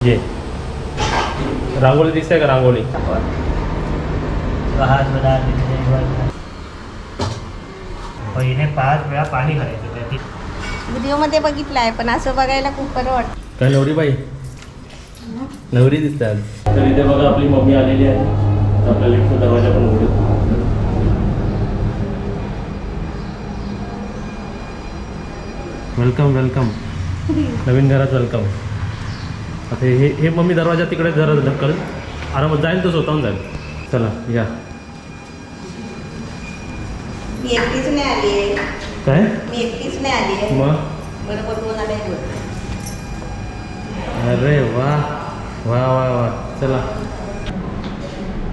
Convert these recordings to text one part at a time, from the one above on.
ये रांगोळी दिसते का रांगोळी? पहिले 5 वेळा पाणी घालायचं त्यात. व्हिडिओमध्ये बघितलं आहे पण असं बघायला खूप बरं वाटतं. काय नवरी बाई नवरी दिसते आज. तर इथे बघा आपली मम्मी आलेली आहे. आपला लिफ्ट दरवाजा पण उघडू. वेलकम वेलकम नवीन घरात वेलकम. आता हे मम्मी दरवाजा तिकडे जरा ढकल आरामात जाईल तो स्वतःहून जाईल. चला या. मी एकटीच नाही आली आहे. काय मी एकटीच नाही आली आहे. मग? बरोबर कोणाला अरे वा वा वा वा. चला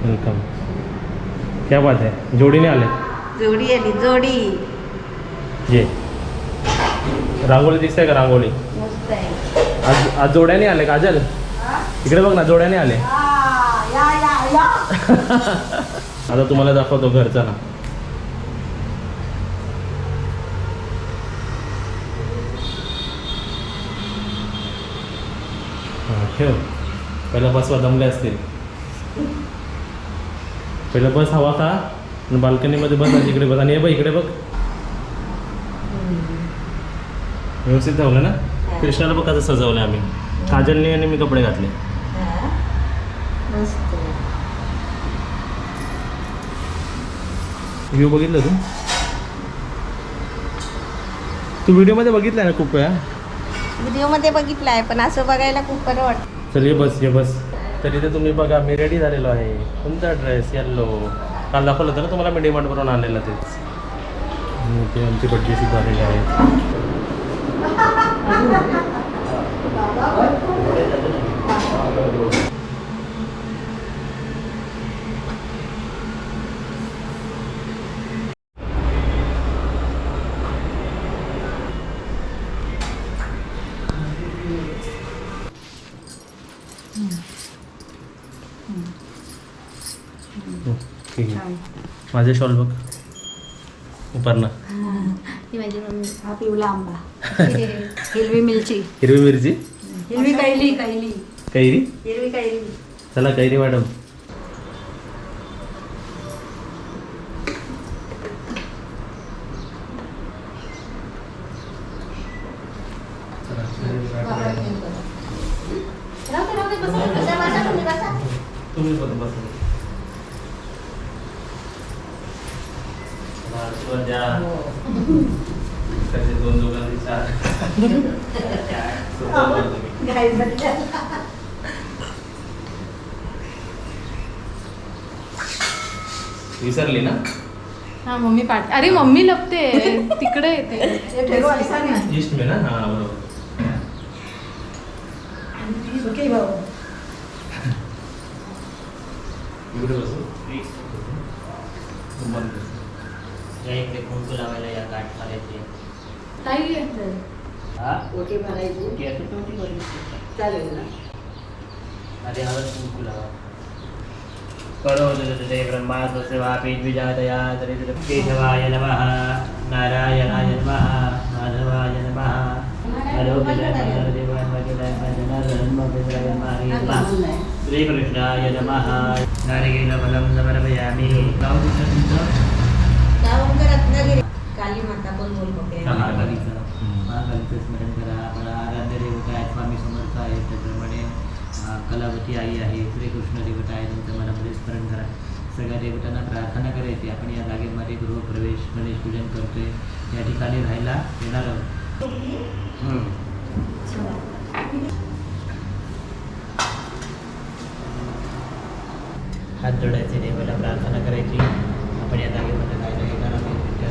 वेलकम. क्या बात है. जोडीने आले. जोडी आली जोडी. ये रांगोळी दिसते का रांगोळी? मस्त आहे. आज जोड्याने आले. काजल इकडे बघ ना, जोड्याने आले. आता तुम्हाला दाखवतो घरचा ना. ठेव. पहिला बसवा, दमले असतील. पहिलं बस हवा का बाल्कनीमध्ये बस. इकडे बस आणि हे बघ इकडे बघ. व्यवस्थित धावलं ना. कृष्णाला बघ कसं सजवलं आम्ही. काजलने आणि मी कपडे घातले. मस्त. व्ह्यू बघितलं तू व्हिडिओमध्ये बघितलं ना खूप वेळा. व्हिडिओमध्ये बघितलं आहे पण असं बघायला खूप बरं वाटतं. चल ये बस ये बस. तर इथे तुम्ही बघा मी रेडी झालेलो आहे. कोणता ड्रेस? येल्लो. काल दाखवलं होतं ना तुम्हाला मी डिमांडवरून आणलेलं तेच. ते आमची बड्डी सुद्धा झालेली आहे. ठीक आहे. माझे शॉल बघ उपरणं. ही माझी मम्मी. हा पिवला आंबा. हिरवी मिरची. हिरवी मिरची. हिरवी कैरी. कैरी. हिरवी कैरी. चला कैरी मॅडम. तुम्ही बघा बस. दोन दोघांनी चार. विसरली ना. हा मम्मी पाठ. अरे मम्मी लपते तिकडे येते. ईस्ट में ना. हाँ बरोबर. इकडे बसू. या इकडे कुंकू लावायला या गाठ मारायची. ताई येते. हा ओटी भरायची. याची टोटी भरायची. चालेल ना. आधी हळद कुंकू लावा. करोदुदे ब्रह्मा स्वस्वा बीजबीजादया केशवाय नमः. नारायणाय नमः. माधवाय नमः. श्रीकृष्णाय नमः. नारिकेलफलं समर्पयामि. नाव कुठलं तुमचं? रत्नागिरी. काली माता बोल बघे. महाकालीचं स्मरण करा. आपला आराध्य देवता आहे स्वामी समर्थ आहे. त्याप्रमाणे कलावती आई आहे. श्रीकृष्ण देवता आहे. त्यांचं मनामध्ये स्मरण करा. सगळ्या देवतांना प्रार्थना करायची. आपण या जागेमध्ये गृहप्रवेश गणेश पूजन करतोय. या ठिकाणी राहायला येणार आहोत. हात जोडायचे. देवाला प्रार्थना करायची. आपण या जागेमध्ये राहायला येणार आहोत. त्या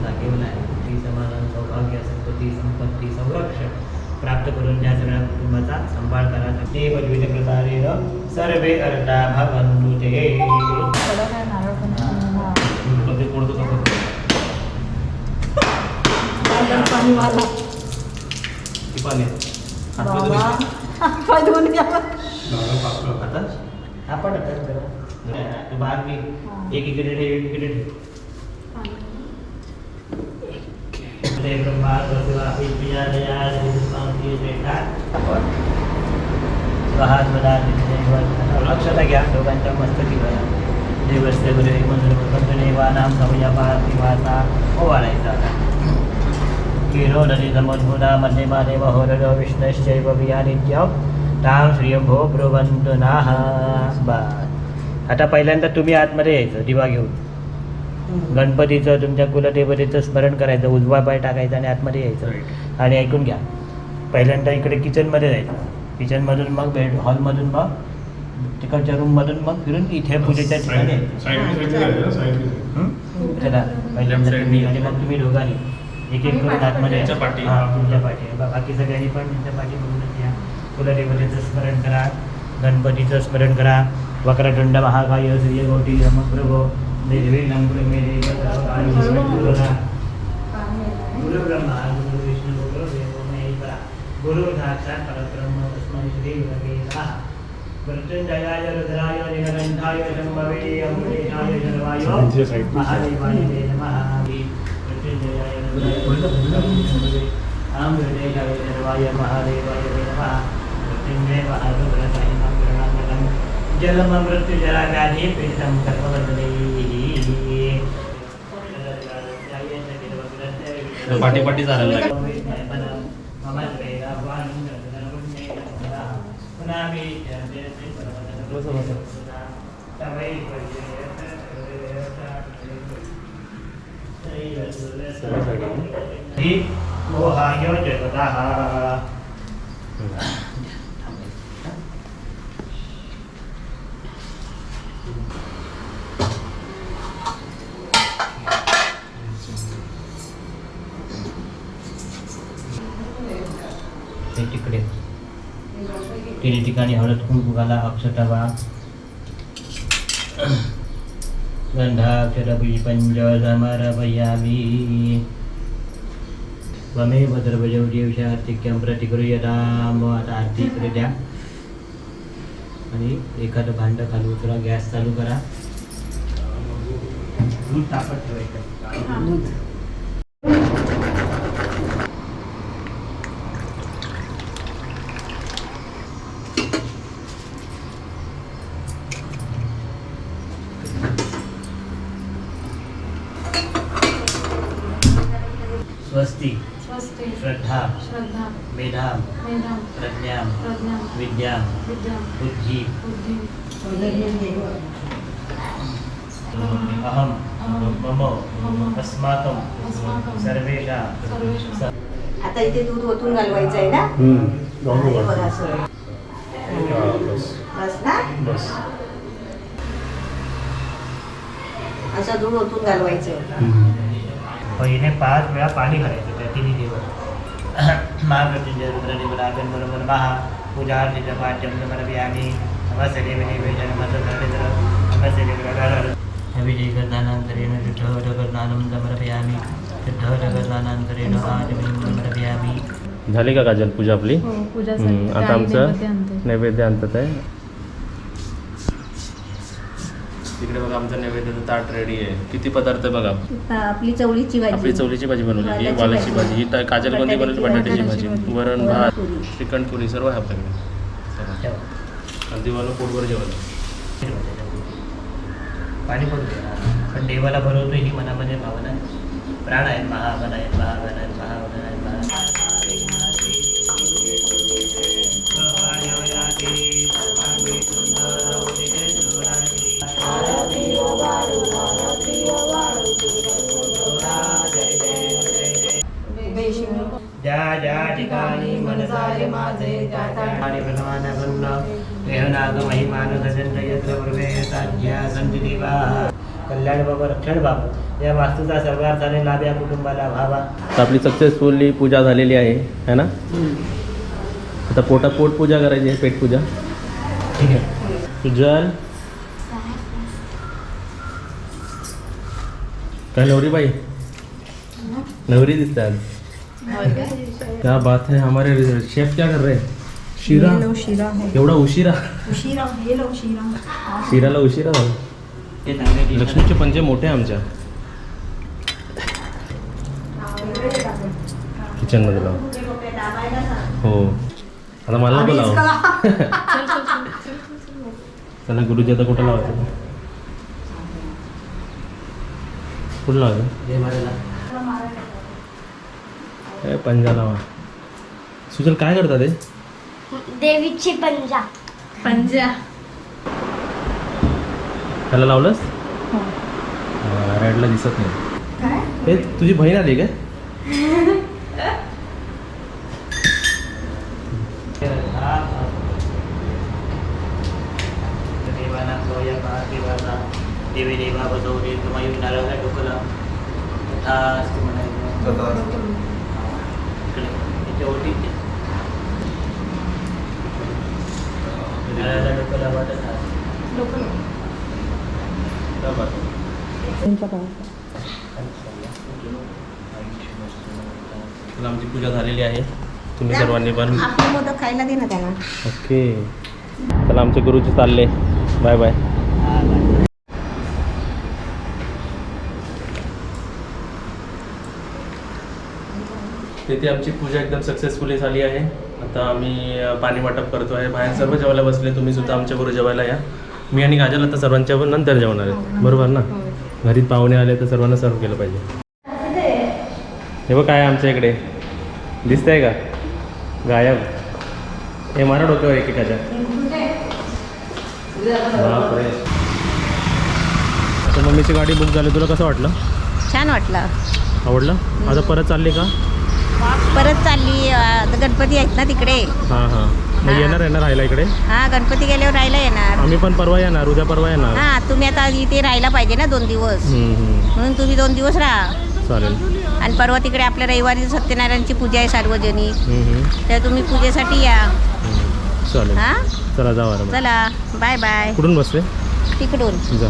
जागेवर आहे ती समाधान सौभाग्य संपत्ती संपत्ती संरक्षण प्राप्त करून त्या सगळ्या कुटुंबाचा सांभाळ करा. देव विविध प्रकारेण सर्वे अर्था भवन्तु ते. कधी कोणतं कसं पाणी आता आपण तू भाग घे. एक इकडे ठेव. एक इकडे ठेव. ब्रह्मा स्वहात्मदा अक्षता घ्या दोघांच्या मस्तकी घ्या देवस्ते गुरे मंत्रदेवानां समयपातिवासा ओवाळायचा आता किरो नदी समुद्भुता मध्यमा देव होरडो विष्णश्चैव विहानित्यं तां श्रियं भो ब्रुवन्तु नाः बस आता पहिल्यांदा तुम्ही आतमध्ये यायचं दिवा घेऊन गणपतीचं तुमच्या कुलदेवतेचं स्मरण करायचं उजवा पाय टाकायचा आणि आतमध्ये यायचं आणि ऐकून घ्या पहिल्यांदा इकडे किचनमध्ये जायचं किचनमधून मग बेड हॉलमधून मग तिकडच्या रूममधून मग फिरून इथे पूजेच्या ठिकाणी चला पहिल्यांदा तुम्ही आणि मग तुम्ही दोघांनी एक एक करून आतमध्ये तुमच्या पाठी. हां तुमच्या पाठी बाकी सगळ्यांनी पण तुमच्या पाठी बघूनच या कुलदेवतेचं स्मरण करा गणपतीचं स्मरण करा वक्रतुंड महाकाय सूर्यकोटी समप्रभो निर्विघ्नं कुरु मे देव गुरु ब्रह्मा गुरु विष्णु गुरु देवो महेश्वरा गुरु साक्षात् परब्रह्म तस्मै श्री गुरवे नमः मृत्युंजयाय रुद्राय नीलकंठाय शंभवे अमृतेशाय शर्वाय महादेवाय नमः मृत्युंजयाय रुद्राय अमृतेशाय शर्वाय महादेवाय नमः मृत्युंजय महारुद्रसाय मंगलम जलम मृत्युजरागाधि पीडितं पाठी पाठी झालेलं आहे. तिकडे तिन्ही ठिकाणी हळद कुंकू घाला अक्षता वा गंधाक्षरबीज पंच समर्पयामि त्वमेव सर्वजौ देवशार्तिक्यं प्रतिगृह्यताम् आता आरती इकडे द्या आणि एखादं भांडं खाली उतरा गॅस चालू करा दूध तापत ठेवायचं दूध स्वस्ति स्वस्ति श्रद्धा श्रद्धा मेधां मेधां प्रज्ञां प्रज्ञां विद्यां विद्यां बुद्धि बुद्धिं अहं अहं मम अस्माकं अस्माकं सर्वेषां सर्वेषां आता इथे दूध ओतून घालवायचं आहे ना बरोबर. बघा असं. हा, बस बस ना बस असं दूध ओतून घालवायचं पहिले 5 वेळा पाणी घालायचं त्या तिन्ही देवर महामृत्युंजय रुद्रदेवला गणबरोबर महा पूजार्थित पाठ्यम समर्पयामि नमस्ते देवी देवेश नमस्ते देवी अभिषेकदानान्तरेण शुद्धोदकस्नानं समर्पयामि शुद्धोदकस्नानान्तरेण आचमनं समर्पयामि झाली का काजल पूजा आपली हो पूजा झाली. आता आई आमचं नैवेद्य आणते. नैवेद्य आणतात आहे तिकडे बघा आमचं नैवेद्याचं ताट रेडी आहे किती पदार्थ आहे बघा आपली चवळीची भाजी आपली चवलीची भाजी बनवलेली आहे वालाची वालाची भाजी. भाजी ही काजल कोणती बनवली बटाट्याची भाजी बटाट्याची भाजी. वरण भात पुरी. चिकन पुरी सर्व आहे आपल्याकडे चला. आणि दिवाला पोटभर जेवण पाणी पडू द्या पण देवाला बनवतो ही मनामध्ये भावना प्राण आहेत महागण आहेत महागण आहेत महागण आहेत ज्या ज्या ठिकाणी मनसाय माझे त्या ठिकाणी प्रथमानगुण देहनाग महिमान सजंत यत्र पूर्वे साध्या संती देवा कल्याण बाबा रक्षण बाबा या वास्तूचा सर्वार्थाने लाभ या कुटुंबाला व्हावा. तर आपली सक्सेसफुली पूजा झालेली आहे है ना आता पोट पूजा करायची आहे पेट पूजा ठीक आहे सुजल काय नवरी बाई नवरी दिसतात क्या बात है हमारे शेफ क्या कर रहे हैं शिरा शिरा है एवढा उशिरा उशिरा हे लो शिरा शिराला उशिरा झाला ते चांगले dish लक्ष्मीचे पंजे मोठे आहे आमच्या किचनमध्ये लावा हो आता मला नको लावा. चल चल चल चल चल चल. चला गुरुजी आता कुठं लावायचं? कुठं लावायचं? जय मारेला ए पंजा लावा. सुजल काय करतात ते? देवीची पंजा. पंजा. त्याला लावलंस? रेडला दिसत नाही. हे तुझी बहीण आली काय? देवाना सोया का देवाचा देवी देवा बसवले तुम्हाला नारळाला डोकला तथास्तु म्हणायचं. इकडे याच्या ओटी नारळाला डोकला वाटत आमची पूजा झालेली आहे. तुम्ही सर्वांनी पण आपले मोदक खायला दे ना त्यांना. ओके. चला आमचे गुरुजी चालले. Bye bye. तिथे आमची पूजा एकदम सक्सेसफुली झाली आहे. आता आम्ही पाणी वाटप करतो आहे. बाहेर सर्व जेवायला बसले. तुम्ही सुद्धा आमच्याबरोबर जेवायला या. मी आणि काजल आता सर्वांच्या नंतर जेवणार आहेत. बरोबर ना? घरी पाहुणे आले तर सर्वांना सर्व केलं पाहिजे. हे बघ काय आहे आमच्या इकडे दिसतंय का? गायब. हे मारा डोक्यावर एकेकाच्या. बापरे. आता मम्मीची गाडी बुक झाली. तुला कसं वाटलं? छान वाटलं. आवडलं? आता परत चालली का? परत चालली. आता गणपती आहेत ना तिकडे. हां हां. मग येणार राहायला इकडे? हा गणपती गेल्यावर राहायला येणार. आम्ही पण परवा येणार. उद्या परवा येणार. हा तुम्ही आता इथे राहायला पाहिजे ना 2 दिवस. म्हणून तुम्ही 2 दिवस राहा. चालेल. आणि परवा तिकडे आपल्या रविवारी सत्यनारायणची पूजा आहे सार्वजनिक. तर तुम्ही पूजेसाठी या. चालेल. हा चला जाऊ. चला बाय बाय. कुठून बसले? तिकडून. जा.